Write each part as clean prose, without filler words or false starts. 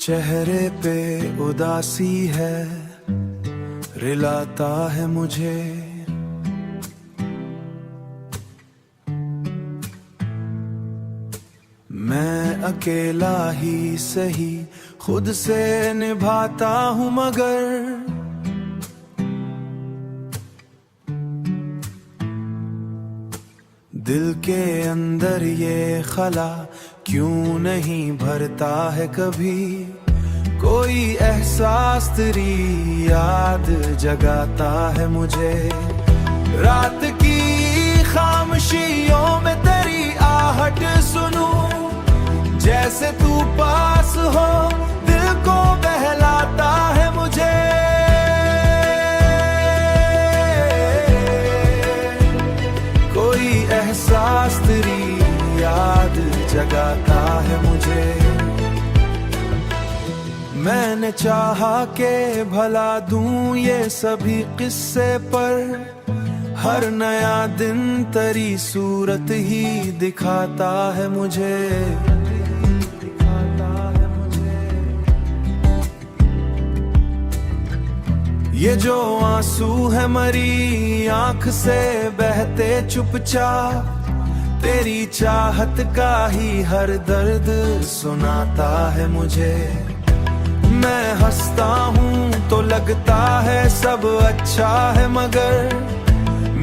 चेहरे पे उदासी है, रिलाता है मुझे। मैं अकेला ही सही खुद से निभाता हूँ, मगर दिल के अंदर ये खला क्यों नहीं भरता है कभी। कोई एहसास तेरी याद जगाता है मुझे। रात की खामोशियों में तेरी आहट सुनूं, जैसे तू पास हो दिल को बहलाता है मुझे। कोई एहसास तेरी याद जगाता है मुझे। मैंने चाहा के भला दूं ये सभी किस्से, पर हर नया दिन तेरी सूरत ही दिखाता है मुझे। ये जो आंसू है मरी आंख से बहते चुपचाप, तेरी चाहत का ही हर दर्द सुनाता है मुझे। मैं हंसता हूँ तो लगता है सब अच्छा है, मगर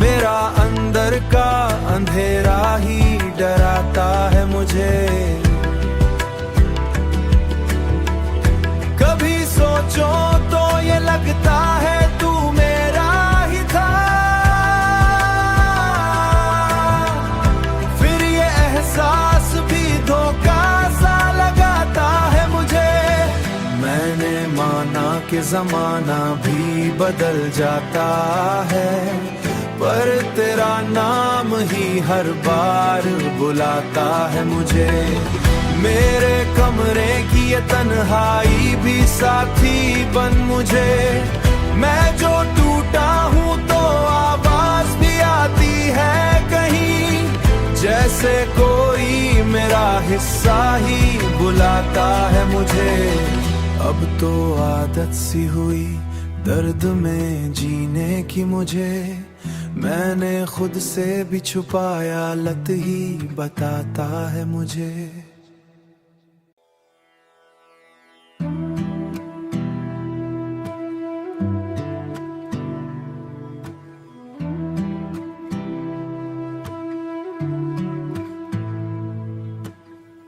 मेरा अंदर का अंधेरा ही डराता है मुझे। कभी सोचो तो ये लगता है तू मेरा ही था, फिर ये एहसास भी धोखा सा लगाता है मुझे। मैंने माना कि जमाना भी बदल जाता है, पर तेरा नाम ही हर बार बुलाता है मुझे। मेरे कमरे की ये तन्हाई भी साथी बन मुझे। मैं जो टूटा हूँ तो आवाज भी आती है कहीं, जैसे कोई मेरा हिस्सा ही बुलाता है मुझे। अब तो आदत सी हुई दर्द में जीने की मुझे। मैंने खुद से भी छुपाया, लत ही बताता है मुझे।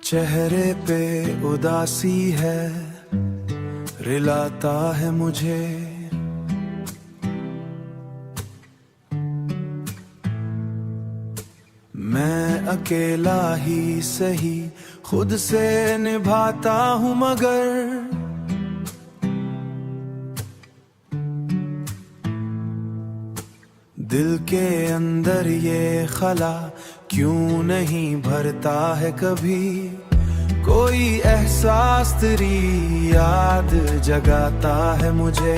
चेहरे पे उदासी है, रिलाता है मुझे। मैं अकेला ही सही खुद से निभाता हूँ, मगर दिल के अंदर ये खला क्यों नहीं भरता है कभी। कोई एहसास तेरी याद जगाता है मुझे।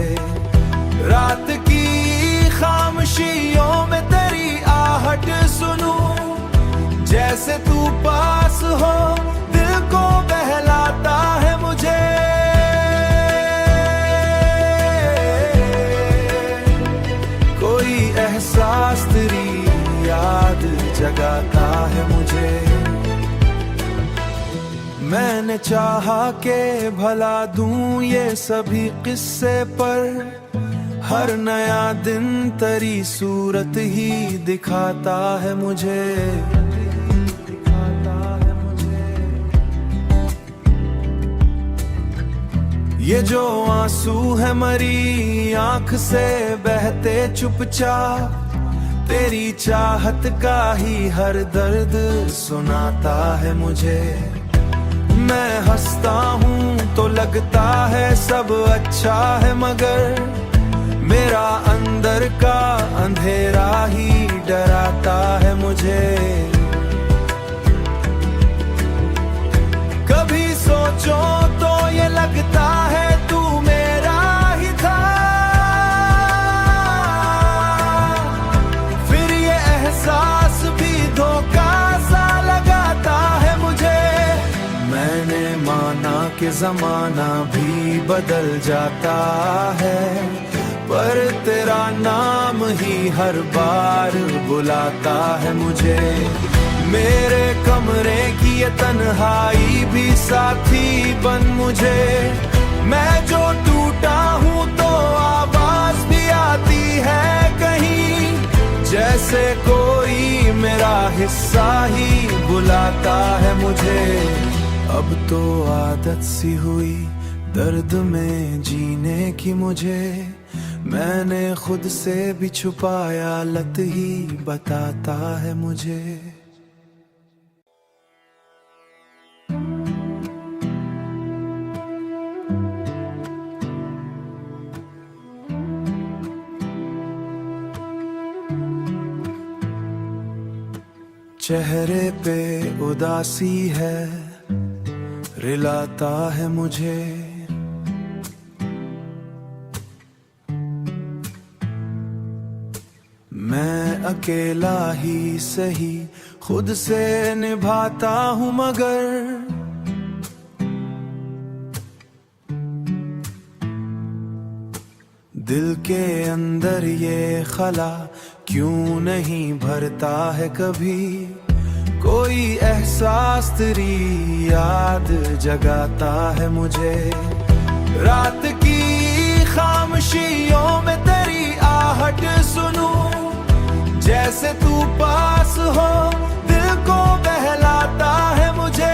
रात की खामोशियों में तेरी आहट सुनूं, जैसे तू पास हो दिल को बहलाता है मुझे। कोई एहसास तेरी याद जगाता है मुझे। मैंने चाहा के भला दूं ये सभी किस्से, पर हर नया दिन तेरी सूरत ही दिखाता है मुझे। ये जो आंसू है मरी आंख से बहते चुपचाप, तेरी चाहत का ही हर दर्द सुनाता है मुझे। मैं हंसता हूँ तो लगता है सब अच्छा है, मगर मेरा अंदर का अंधेरा ही डराता है मुझे। कभी सोचो तो ये लगता है तू मेरा ही था, फिर ये एहसास भी धोखा सा लगाता है मुझे। मैंने माना कि जमाना भी बदल जाता है, पर तेरा नाम ही हर बार बुलाता है मुझे। मेरे कमरे की ये तन्हाई भी साथी बन मुझे। मैं जो टूटा हूँ तो आवाज भी आती है कहीं, जैसे कोई मेरा हिस्सा ही बुलाता है मुझे। अब तो आदत सी हुई दर्द में जीने की मुझे, मैंने खुद से भी छुपाया, लत ही बताता है मुझे। चेहरे पे उदासी है, रिलाता है मुझे। मैं अकेला ही सही खुद से निभाता हूँ, मगर दिल के अंदर ये खला क्यों नहीं भरता है कभी। कोई एहसास तेरी याद जगाता है मुझे। रात की खामोशियों में तेरी आहट सुनूं, जैसे तू पास हो दिल को बहलाता है मुझे।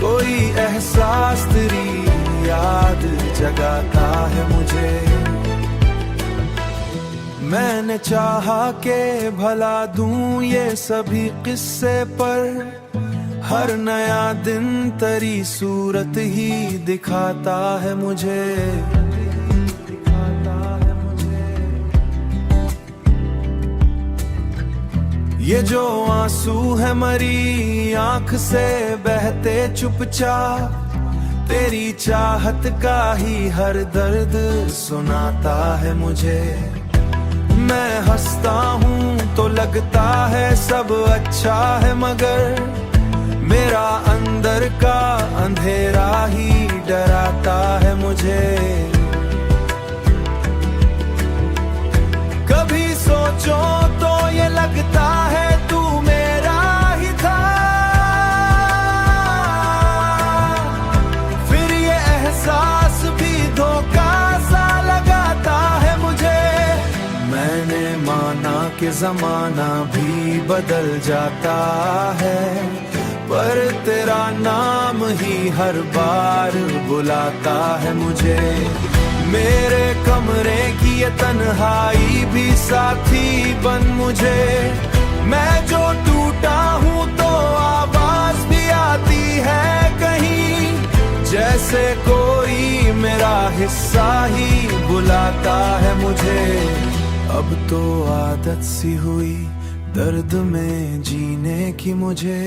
कोई एहसास तेरी याद जगाता है मुझे। मैंने चाहा के भला दूं ये सभी किस्से, पर हर नया दिन तेरी सूरत ही दिखाता है मुझे। ये जो आंसू है मरी आंख से बहते चुपचाप, तेरी चाहत का ही हर दर्द सुनाता है मुझे। मैं हंसता हूँ तो लगता है सब अच्छा है, मगर मेरा अंदर का अंधेरा ही डराता है मुझे। कभी सोचो तो ये लगता है तू मेरा ही था, फिर ये एहसास भी धोखा सा लगाता है मुझे। मैंने माना कि जमाना भी बदल जाता है, पर तेरा नाम ही हर बार बुलाता है मुझे। मेरे कमरे की ये तन्हाई भी साथी बन मुझे। मैं जो टूटा हूँ तो आवाज भी आती है कहीं, जैसे कोई मेरा हिस्सा ही बुलाता है मुझे। अब तो आदत सी हुई दर्द में जीने की मुझे,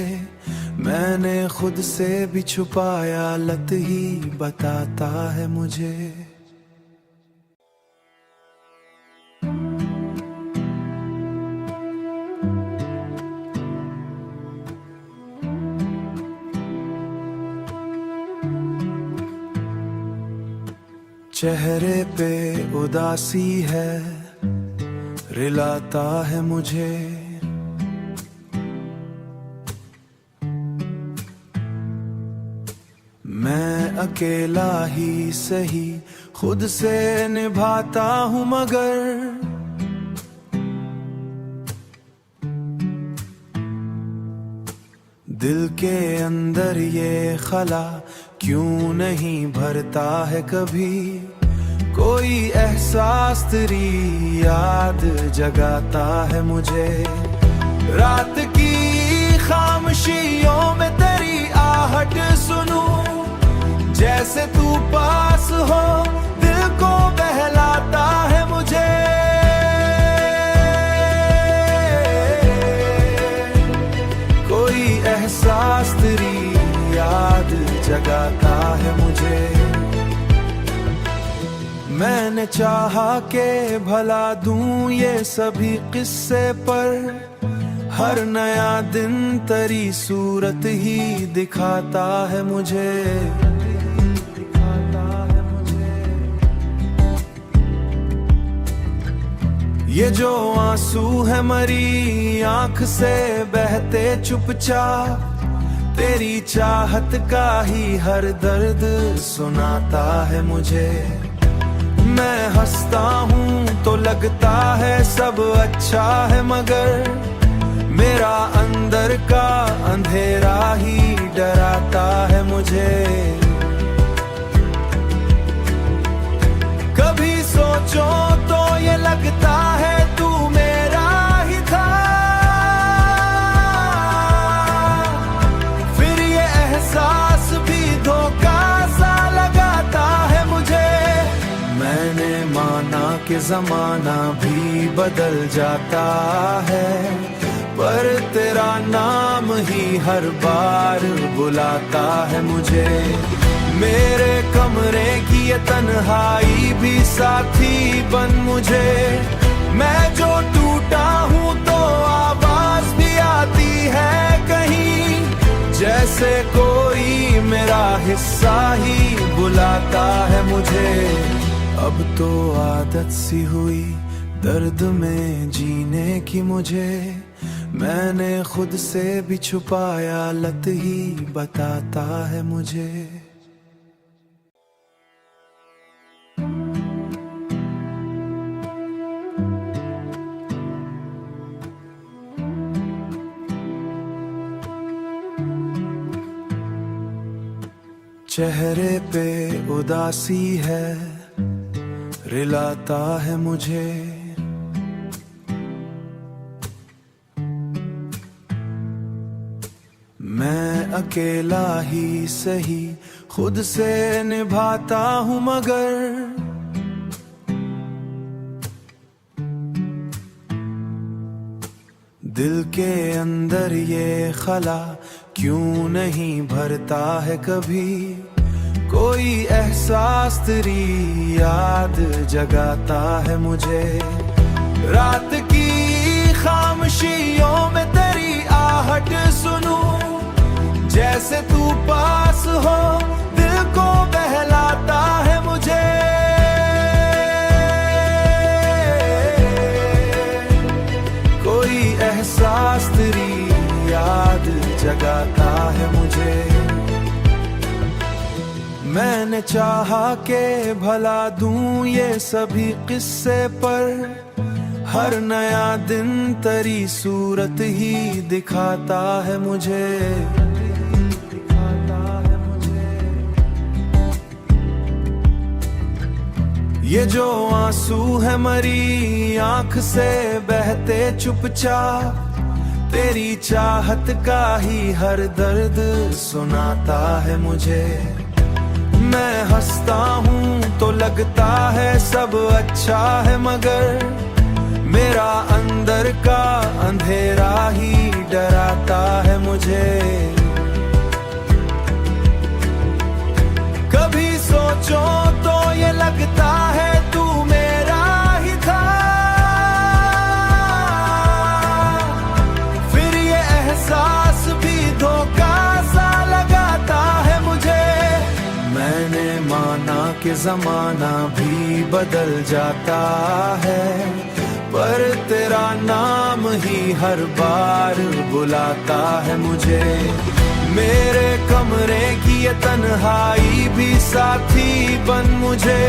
मैंने खुद से भी छुपाया, लत ही बताता है मुझे। चेहरे पे उदासी है, रिलाता है मुझे। मैं अकेला ही सही खुद से निभाता हूँ, मगर दिल के अंदर ये खला क्यों नहीं भरता है कभी। कोई एहसास तेरी याद जगाता है मुझे। रात की खामोशियों में तेरी आहट सुनूं, जैसे तू पास हो दिल को बहलाता है मुझे। कोई एहसास तेरी याद जगाता है मुझे। मैंने चाहा के भला दूं ये सभी किस्से, पर हर नया दिन तेरी सूरत ही दिखाता है मुझे। ये जो आंसू है मरी आंख से बहते चुपचाप, तेरी चाहत का ही हर दर्द सुनाता है मुझे। मैं हंसता हूँ तो लगता है सब अच्छा है, मगर मेरा अंदर का अंधेरा ही डराता है मुझे। कभी सोचो तो ये लगता है तू मेरा ही था, फिर ये एहसास भी धोखा सा लगाता है मुझे। मैंने माना कि जमाना भी बदल जाता है, पर तेरा नाम ही हर बार बुलाता है मुझे। मेरे कमरे की ये तन्हाई भी साथी बन मुझे। मैं जो टूटा हूँ तो आवाज भी आती है कहीं, जैसे कोई मेरा हिस्सा ही बुलाता है मुझे। अब तो आदत सी हुई दर्द में जीने की मुझे, मैंने खुद से भी छुपाया लत ही बताता है मुझे। चेहरे पे उदासी है रिलाता है मुझे। मैं अकेला ही सही खुद से निभाता हूँ, मगर दिल के अंदर ये खला क्यों नहीं भरता है कभी। कोई एहसास तेरी याद जगाता है मुझे। रात की खामोशियों में तेरी आहट सुनूं, जैसे तू पास हो दिल को बहलाता है मुझे। कोई एहसास तेरी याद जगाता है मुझे। मैंने चाहा के भला दूं ये सभी किस्से, पर हर नया दिन तेरी सूरत ही दिखाता है मुझे। ये जो आंसू है मरी आंख से बहते चुपचाप, तेरी चाहत का ही हर दर्द सुनाता है मुझे। मैं हंसता हूँ तो लगता है सब अच्छा है, मगर मेरा अंदर का अंधेरा ही डराता है मुझे। कभी सोचो तो ये लगता है तू मेरा ही था, फिर ये एहसास भी धोखा सा लगाता है मुझे। मैंने माना कि जमाना भी बदल जाता है, पर तेरा नाम ही हर बार बुलाता है मुझे। मेरे कमरे की ये तन्हाई भी साथी बन मुझे।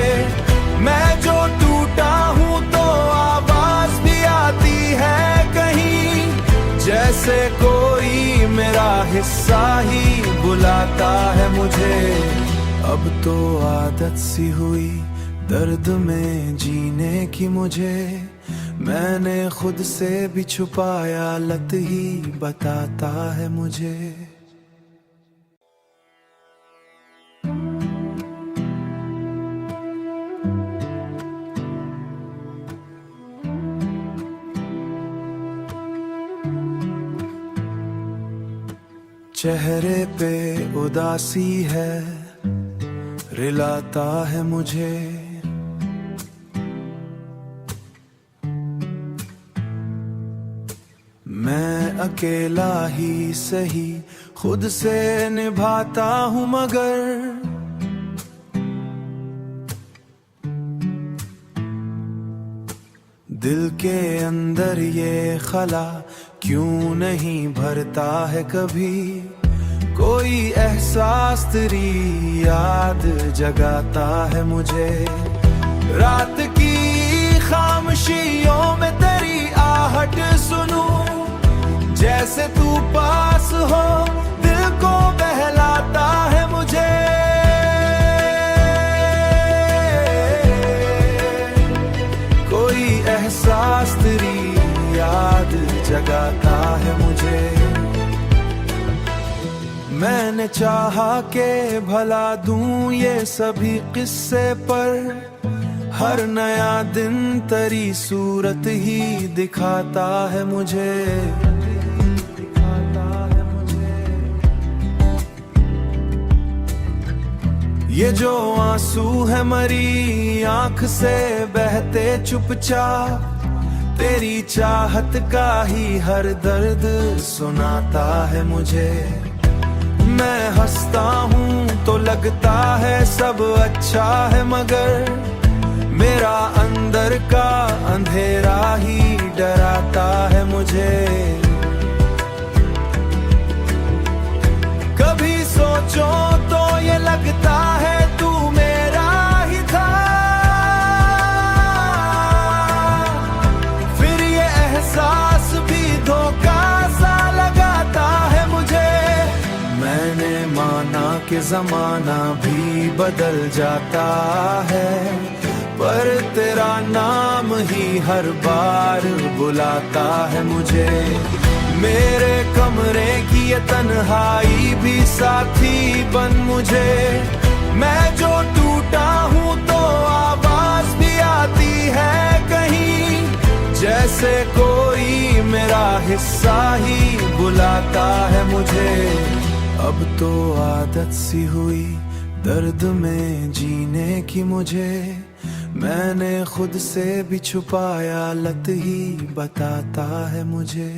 मैं जो टूटा हूँ तो आवाज भी आती है कहीं, जैसे कोई मेरा हिस्सा ही बुलाता है मुझे। अब तो आदत सी हुई दर्द में जीने की मुझे, मैंने खुद से भी छुपाया लत ही बताता है मुझे। चेहरे पे उदासी है रिलाता है मुझे। मैं अकेला ही सही खुद से निभाता हूँ, मगर दिल के अंदर ये खला क्यों नहीं भरता है कभी। कोई एहसास तेरी याद जगाता है मुझे। रात की खामोशियों में तेरी आहट सुनूं, जैसे तू पास हो दिल को बहलाता है मुझे। कोई एहसास तेरी याद जगाता है मुझे। मैंने चाहा के भला दूं ये सभी किस्से पर, हर नया दिन तेरी सूरत ही दिखाता है मुझे। ये जो आंसू है मरी आंख से बहते चुपचाप, तेरी चाहत का ही हर दर्द सुनाता है मुझे। मैं हंसता हूँ तो लगता है सब अच्छा है, मगर मेरा अंदर का अंधेरा ही डराता है मुझे। कभी सोचो तो ये लगता है तू मेरा ही था, फिर ये एहसास भी धोखा सा लगाता है मुझे। मैंने माना कि जमाना भी बदल जाता है, पर तेरा नाम ही हर बार बुलाता है मुझे। मेरे कमरे की ये तन्हाई भी साथी बन मुझे। मैं जो टूटा हूँ तो आवाज भी आती है कहीं, जैसे कोई मेरा हिस्सा ही बुलाता है मुझे। अब तो आदत सी हुई दर्द में जीने की मुझे, मैंने खुद से भी छुपाया लत ही बताता है मुझे।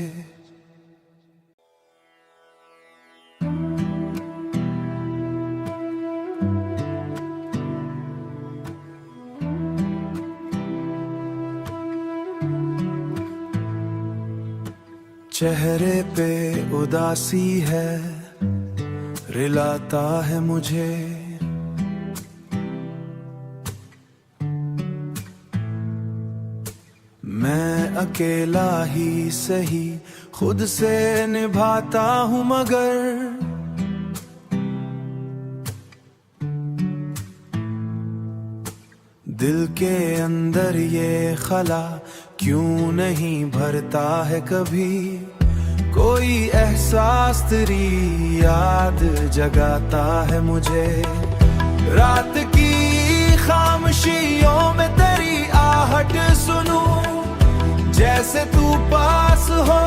चेहरे पे उदासी है रिलाता है मुझे। मैं अकेला ही सही खुद से निभाता हूँ, मगर दिल के अंदर ये खला क्यों नहीं भरता है कभी। कोई एहसास तेरी याद जगाता है मुझे। रात की खामोशियों में तेरी आहट सुनूं, जैसे तू पास हो